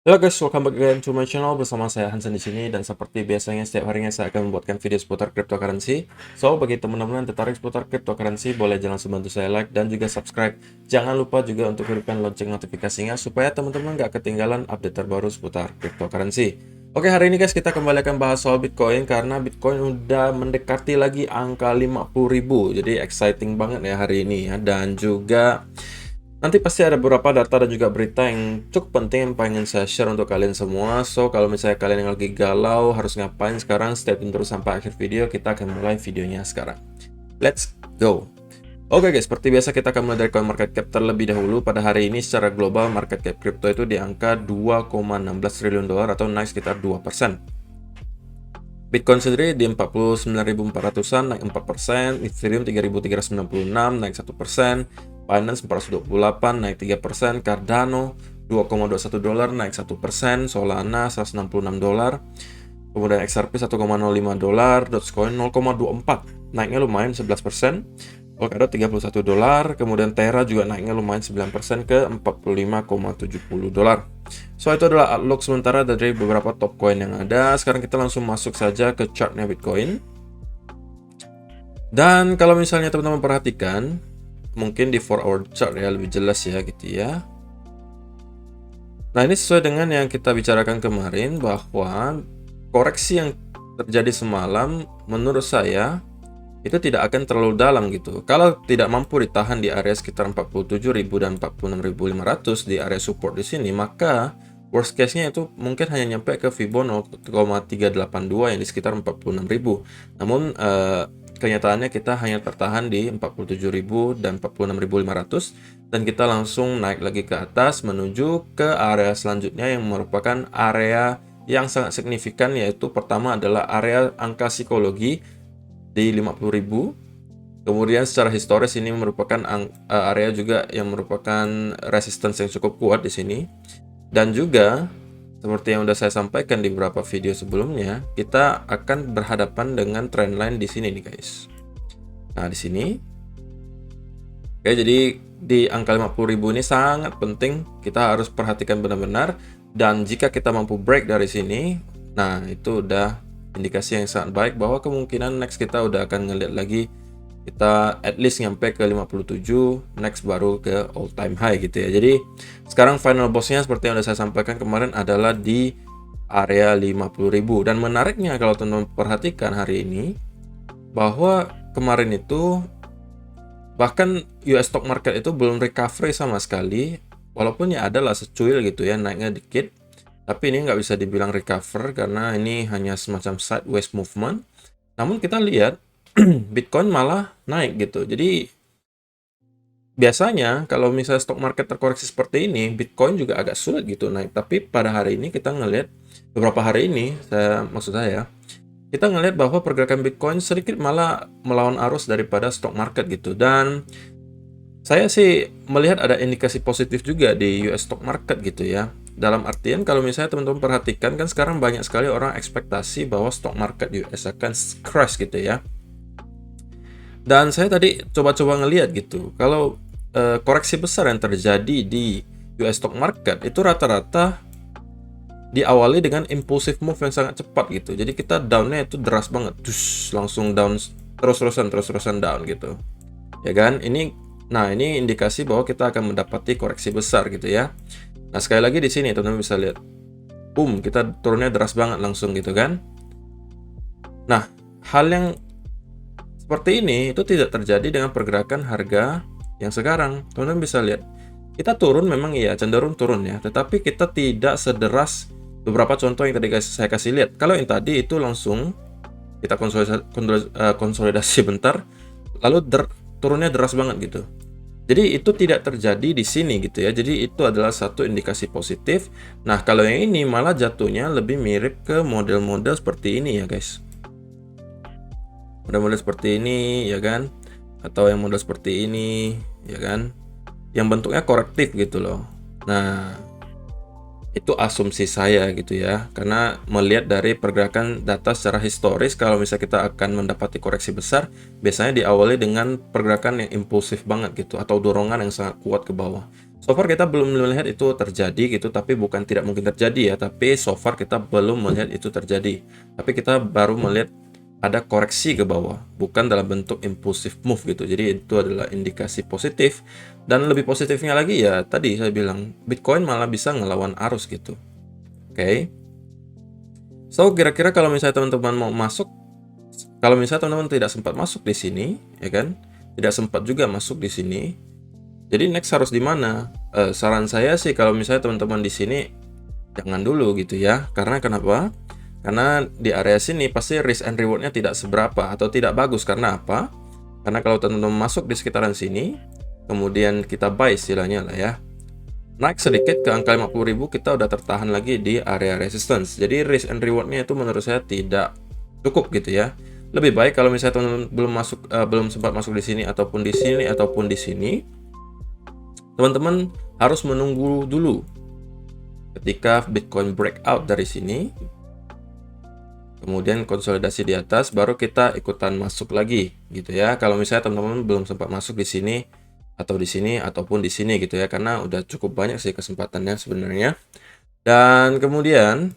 Halo guys, welcome back again to my channel. Bersama saya Hansen di sini, dan seperti biasanya setiap harinya saya akan membuatkan video seputar cryptocurrency. So, bagi teman-teman yang tertarik seputar cryptocurrency, boleh jangan bantu saya like dan juga subscribe. Jangan lupa juga untuk hidupkan lonceng notifikasinya supaya teman-teman nggak ketinggalan update terbaru seputar cryptocurrency. Oke, hari ini guys kita kembali akan bahas soal Bitcoin karena Bitcoin udah mendekati lagi angka 50.000. Jadi exciting banget ya hari ini ya, dan juga nanti pasti ada beberapa data dan juga berita yang cukup penting yang pengen saya share untuk kalian semua. So, kalau misalnya kalian yang lagi galau harus ngapain sekarang, stay tune terus sampai akhir video. Kita akan mulai videonya sekarang. Let's go! Oke guys, seperti biasa kita akan mulai dari coin market cap terlebih dahulu. Pada hari ini secara global market cap crypto itu di angka 2,16 triliun dolar atau naik sekitar 2%. Bitcoin sendiri di 49.400-an naik 4%, Ethereum 3.396 naik 1%, Binance 428 naik 3%, Cardano 2,21 dolar naik 1%, Solana 166 dolar, kemudian XRP 1,05 dolar, Dogecoin 0,24 naiknya lumayan 11%, Polkadot 31 dolar, kemudian Terra juga naiknya lumayan 9% ke 45,70 dolar. So, itu adalah outlook sementara dari beberapa top coin yang ada. Sekarang kita langsung masuk saja ke chartnya Bitcoin. Dan kalau misalnya teman-teman perhatikan, mungkin di 4-hour chart ya lebih jelas ya gitu ya. Nah, ini sesuai dengan yang kita bicarakan kemarin bahwa koreksi yang terjadi semalam menurut saya itu tidak akan terlalu dalam gitu. Kalau tidak mampu ditahan di area sekitar 47.000 dan 46.500 di area support di sini, maka worst case-nya itu mungkin hanya nyampe ke Fibonacci 0,382 yang di sekitar 46.000. Namun kenyataannya kita hanya tertahan di 47.000 dan 46.500, dan kita langsung naik lagi ke atas menuju ke area selanjutnya yang merupakan area yang sangat signifikan, yaitu pertama adalah area angka psikologi di 50.000. Kemudian secara historis ini merupakan area juga yang merupakan resistance yang cukup kuat di sini. Dan juga seperti yang sudah saya sampaikan di beberapa video sebelumnya, kita akan berhadapan dengan trendline di sini nih guys. Nah, di sini. Oke, jadi di angka 50.000 ini sangat penting kita harus perhatikan benar-benar, dan jika kita mampu break dari sini, nah itu udah indikasi yang sangat baik bahwa kemungkinan next kita udah akan ngeliat lagi kita at least nyampe ke 57, next baru ke all time high gitu ya. Jadi sekarang final bossnya seperti yang udah saya sampaikan kemarin adalah di area 50.000. Dan menariknya kalau teman-teman perhatikan hari ini, bahwa kemarin itu bahkan US stock market itu belum recovery sama sekali, walaupun ya adalah secuil gitu ya, naiknya dikit. Tapi ini nggak bisa dibilang recover karena ini hanya semacam sideways movement. Namun kita lihat Bitcoin malah naik gitu. Jadi biasanya kalau misalnya stock market terkoreksi seperti ini, Bitcoin juga agak sulit gitu naik. Tapi pada hari ini kita ngelihat, beberapa hari ini, maksud saya, kita ngelihat bahwa pergerakan Bitcoin sedikit malah melawan arus daripada stock market gitu. Dan saya sih melihat ada indikasi positif juga di US stock market gitu ya. Dalam artian kalau misalnya teman-teman perhatikan kan sekarang banyak sekali orang ekspektasi bahwa stock market US akan crash gitu ya. Dan saya tadi coba-coba ngelihat gitu, kalau koreksi besar yang terjadi di US stock market itu rata-rata diawali dengan impulsive move yang sangat cepat gitu. Jadi kita downnya itu deras banget, langsung down terus-terusan down gitu. Ya kan? Nah, ini indikasi bahwa kita akan mendapati koreksi besar gitu ya. Nah, sekali lagi di sini teman-teman bisa lihat, boom, kita turunnya deras banget langsung gitu kan. Nah, hal yang seperti ini itu tidak terjadi dengan pergerakan harga yang sekarang. Teman-teman bisa lihat, kita turun memang iya, cenderung turun ya, tetapi kita tidak sederas beberapa contoh yang tadi saya kasih lihat. Kalau yang tadi itu langsung kita konsolidasi bentar, lalu turunnya deras banget gitu. Jadi itu tidak terjadi di sini gitu ya. Jadi itu adalah satu indikasi positif. Nah, kalau yang ini malah jatuhnya lebih mirip ke model-model seperti ini ya guys. Model-model seperti ini ya kan. Atau yang model seperti ini ya kan. Yang bentuknya korektif gitu loh. Nah, itu asumsi saya gitu ya, karena melihat dari pergerakan data secara historis, kalau misalnya kita akan mendapati koreksi besar, biasanya diawali dengan pergerakan yang impulsif banget gitu, atau dorongan yang sangat kuat ke bawah. So far kita belum melihat itu terjadi gitu, tapi bukan tidak mungkin terjadi ya, tapi so far kita belum melihat itu terjadi. Tapi kita baru melihat ada koreksi ke bawah, bukan dalam bentuk impulsive move gitu. Jadi itu adalah indikasi positif. Dan lebih positifnya lagi ya, tadi saya bilang Bitcoin malah bisa ngelawan arus gitu. Oke. So kira-kira kalau misalnya teman-teman mau masuk, kalau misalnya teman-teman tidak sempat masuk di sini, ya kan? Tidak sempat juga masuk di sini. Jadi next harus di mana? Saran saya sih kalau misalnya teman-teman di sini jangan dulu gitu ya. Karena kenapa? Karena di area sini pasti risk and rewardnya tidak seberapa atau tidak bagus. Karena apa? Karena kalau teman-teman masuk di sekitaran sini, kemudian kita buy istilahnya lah ya. Naik sedikit ke angka 50.000, kita udah tertahan lagi di area resistance. Jadi risk and rewardnya itu menurut saya tidak cukup gitu ya. Lebih baik kalau misalnya teman-teman belum sempat masuk di sini ataupun di sini ataupun di sini, teman-teman harus menunggu dulu ketika Bitcoin breakout dari sini, kemudian konsolidasi di atas, baru kita ikutan masuk lagi gitu ya. Kalau misalnya teman-teman belum sempat masuk di sini atau di sini ataupun di sini gitu ya, karena udah cukup banyak sih kesempatannya sebenarnya. Dan kemudian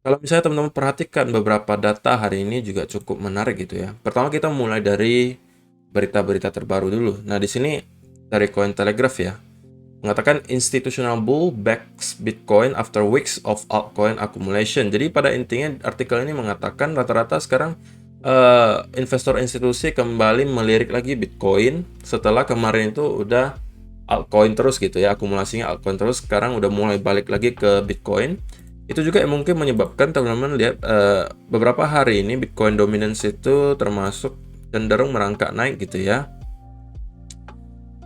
kalau misalnya teman-teman perhatikan beberapa data hari ini juga cukup menarik gitu ya. Pertama kita mulai dari berita-berita terbaru dulu. Nah di sini dari Cointelegraph ya, mengatakan institutional bull backs Bitcoin after weeks of altcoin accumulation. Jadi pada intinya artikel ini mengatakan rata-rata sekarang investor institusi kembali melirik lagi Bitcoin setelah kemarin itu udah altcoin terus gitu ya, akumulasinya altcoin terus, sekarang udah mulai balik lagi ke Bitcoin. Itu juga yang mungkin menyebabkan teman-teman lihat beberapa hari ini Bitcoin dominance itu termasuk cenderung merangkak naik gitu ya.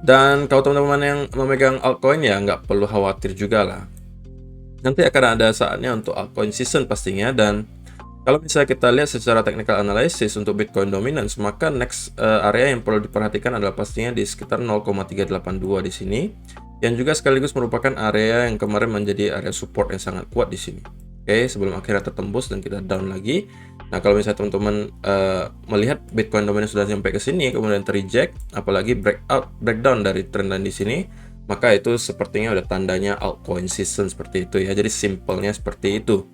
Dan kalau teman-teman yang memegang altcoin ya nggak perlu khawatir juga lah. Nanti akan ada saatnya untuk altcoin season pastinya. Dan kalau misalnya kita lihat secara technical analysis untuk Bitcoin dominance, maka next area yang perlu diperhatikan adalah pastinya di sekitar 0,382 di sini, yang juga sekaligus merupakan area yang kemarin menjadi area support yang sangat kuat di sini. Oke, sebelum akhirnya tertembus dan kita down lagi. Nah, kalau misalnya teman-teman melihat Bitcoin dominance sudah sampai ke sini, kemudian terreject, apalagi breakdown dari trend line di sini, maka itu sepertinya udah tandanya altcoin season seperti itu ya. Jadi simpelnya seperti itu.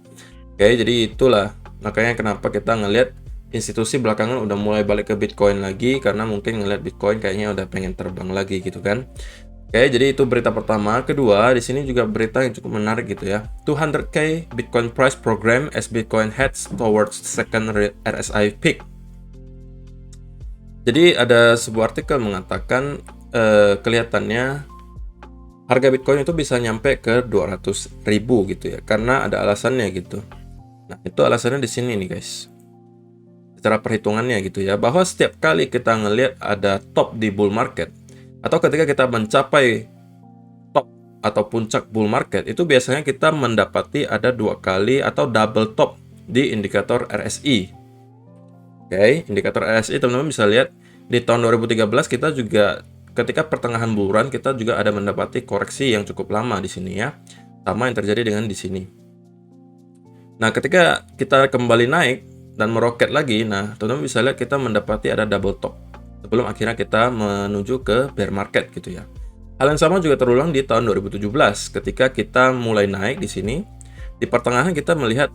Oke, jadi itulah makanya kenapa kita ngelihat institusi belakangan udah mulai balik ke Bitcoin lagi, karena mungkin ngelihat Bitcoin kayaknya udah pengen terbang lagi gitu kan. Oke, jadi itu berita pertama. Kedua, di sini juga berita yang cukup menarik gitu ya. 200k Bitcoin price program as Bitcoin heads towards second RSI peak. Jadi ada sebuah artikel mengatakan kelihatannya harga Bitcoin itu bisa nyampe ke 200.000 gitu ya, karena ada alasannya gitu. Nah, itu alasannya di sini nih guys. Secara perhitungannya gitu ya, bahwa setiap kali kita ngelihat ada top di bull market, atau ketika kita mencapai top atau puncak bull market, itu biasanya kita mendapati ada 2 kali atau double top di indikator RSI. Oke, indikator RSI teman-teman bisa lihat di tahun 2013 kita juga ketika pertengahan bull run kita juga ada mendapati koreksi yang cukup lama di sini ya. Sama yang terjadi dengan di sini. Nah, ketika kita kembali naik dan meroket lagi, nah teman-teman bisa lihat kita mendapati ada double top sebelum akhirnya kita menuju ke bear market gitu ya. Hal yang sama juga terulang di tahun 2017 ketika kita mulai naik di sini. Di pertengahan kita melihat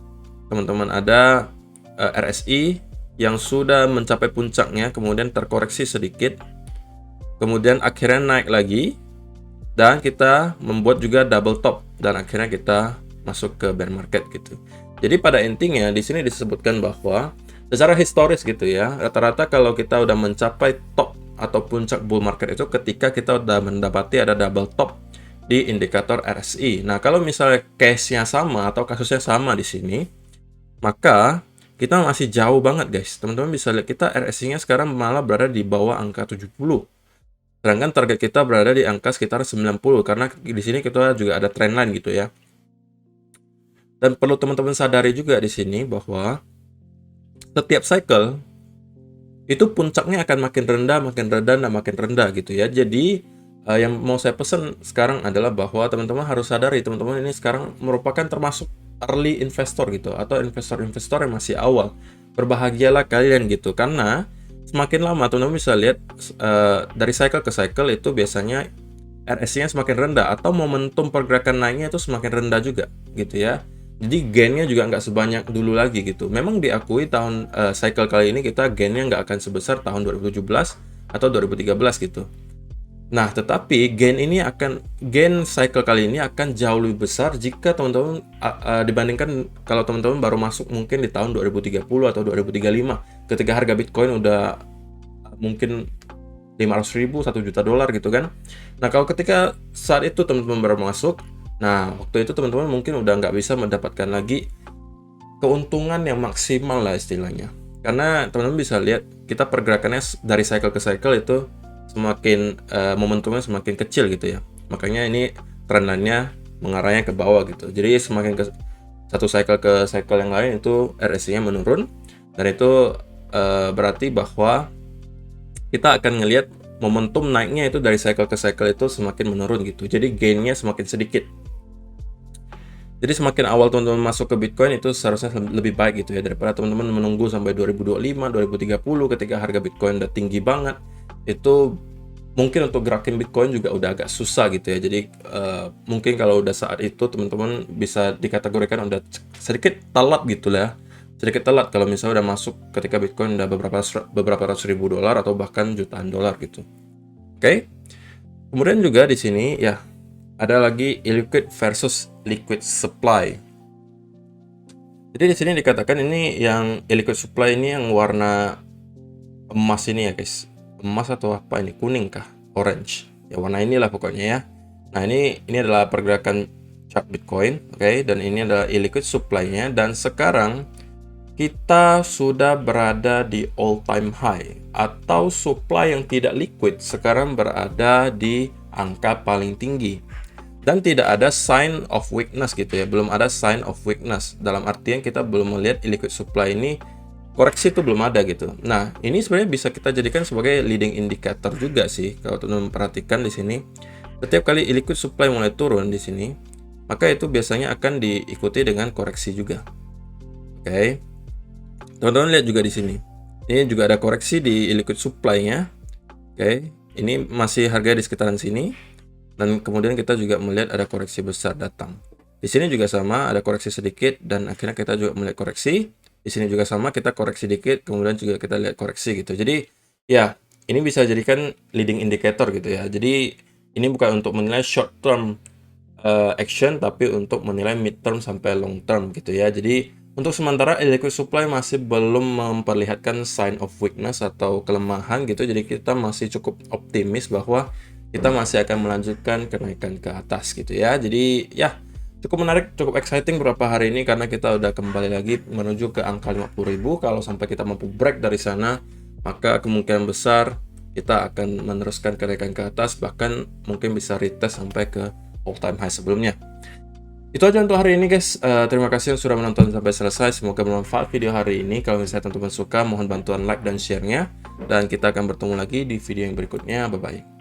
teman-teman ada RSI yang sudah mencapai puncaknya, kemudian terkoreksi sedikit, kemudian akhirnya naik lagi, dan kita membuat juga double top, dan akhirnya kita masuk ke bear market gitu. Jadi pada intinya di sini disebutkan bahwa secara historis gitu ya, rata-rata kalau kita udah mencapai top atau puncak bull market itu ketika kita udah mendapati ada double top di indikator RSI. Nah, kalau misalnya case-nya sama atau kasusnya sama di sini, maka kita masih jauh banget guys. Teman-teman bisa lihat kita RSI-nya sekarang malah berada di bawah angka 70. Sedangkan target kita berada di angka sekitar 90 karena di sini kita juga ada trend line gitu ya. Dan perlu teman-teman sadari juga di sini bahwa setiap cycle itu puncaknya akan makin rendah dan makin rendah gitu ya. Jadi yang mau saya pesan sekarang adalah bahwa teman-teman harus sadari teman-teman ini sekarang merupakan termasuk early investor gitu atau investor-investor yang masih awal. Berbahagialah kalian gitu karena semakin lama teman-teman bisa lihat dari cycle ke cycle itu biasanya RSI-nya semakin rendah atau momentum pergerakan naiknya itu semakin rendah juga gitu ya. Jadi gain-nya juga nggak sebanyak dulu lagi gitu. Memang diakui tahun cycle kali ini kita gain-nya nggak akan sebesar tahun 2017 atau 2013 gitu. Nah, tetapi gain cycle kali ini akan jauh lebih besar jika teman-teman dibandingkan kalau teman-teman baru masuk mungkin di tahun 2030 atau 2035 ketika harga Bitcoin udah mungkin 500.000, 1 juta dolar gitu kan. Nah, kalau ketika saat itu teman-teman baru masuk, nah waktu itu teman-teman mungkin udah nggak bisa mendapatkan lagi keuntungan yang maksimal lah istilahnya. Karena teman-teman bisa lihat kita pergerakannya dari cycle ke cycle itu semakin momentumnya semakin kecil gitu ya. Makanya ini trend line-nya mengarahnya ke bawah gitu. Jadi semakin ke satu cycle ke cycle yang lain itu RSI-nya menurun, dan itu berarti bahwa kita akan ngelihat momentum naiknya itu dari cycle ke cycle itu semakin menurun gitu. Jadi gain-nya semakin sedikit. Jadi semakin awal teman-teman masuk ke Bitcoin itu seharusnya lebih baik gitu ya, daripada teman-teman menunggu sampai 2025, 2030 ketika harga Bitcoin udah tinggi banget. Itu mungkin untuk gerakin Bitcoin juga udah agak susah gitu ya. Jadi mungkin kalau udah saat itu teman-teman bisa dikategorikan udah sedikit telat gitu lah. Sedikit telat kalau misalnya udah masuk ketika Bitcoin udah beberapa ratus ribu dolar atau bahkan jutaan dolar gitu. Oke. Kemudian juga di sini ya ada lagi illiquid versus liquid supply. Jadi di sini dikatakan ini yang illiquid supply ini yang warna emas ini ya guys. Emas atau apa ini? Kuning kah? Orange. Ya warna inilah pokoknya ya. Nah, ini adalah pergerakan chart Bitcoin, oke, dan ini adalah illiquid supply-nya, dan sekarang kita sudah berada di all time high atau supply yang tidak liquid sekarang berada di angka paling tinggi. Dan tidak ada sign of weakness gitu ya, belum ada sign of weakness dalam artian kita belum melihat illiquid supply ini koreksi itu belum ada gitu. Nah, ini sebenarnya bisa kita jadikan sebagai leading indicator juga sih kalau teman-teman perhatikan di sini. Setiap kali illiquid supply mulai turun di sini, maka itu biasanya akan diikuti dengan koreksi juga. Oke. Teman-teman lihat juga di sini. Ini juga ada koreksi di illiquid supply-nya. Oke. Ini masih harga di sekitaran sini. Dan kemudian kita juga melihat ada koreksi besar datang. Di sini juga sama, ada koreksi sedikit, dan akhirnya kita juga melihat koreksi. Di sini juga sama, kita koreksi dikit, kemudian juga kita lihat koreksi gitu. Jadi ya, ini bisa jadikan leading indicator gitu ya. Jadi ini bukan untuk menilai short term action, tapi untuk menilai mid term sampai long term gitu ya. Jadi untuk sementara illiquid supply masih belum memperlihatkan sign of weakness atau kelemahan gitu. Jadi kita masih cukup optimis bahwa kita masih akan melanjutkan kenaikan ke atas gitu ya. Jadi ya cukup menarik, cukup exciting beberapa hari ini karena kita udah kembali lagi menuju ke angka 50.000. Kalau sampai kita mampu break dari sana, maka kemungkinan besar kita akan meneruskan kenaikan ke atas, bahkan mungkin bisa retest sampai ke all time high sebelumnya. Itu aja untuk hari ini guys. Terima kasih yang sudah menonton sampai selesai. Semoga bermanfaat video hari ini. Kalau misalnya teman-teman suka, mohon bantuan like dan share-nya. Dan kita akan bertemu lagi di video yang berikutnya. Bye-bye.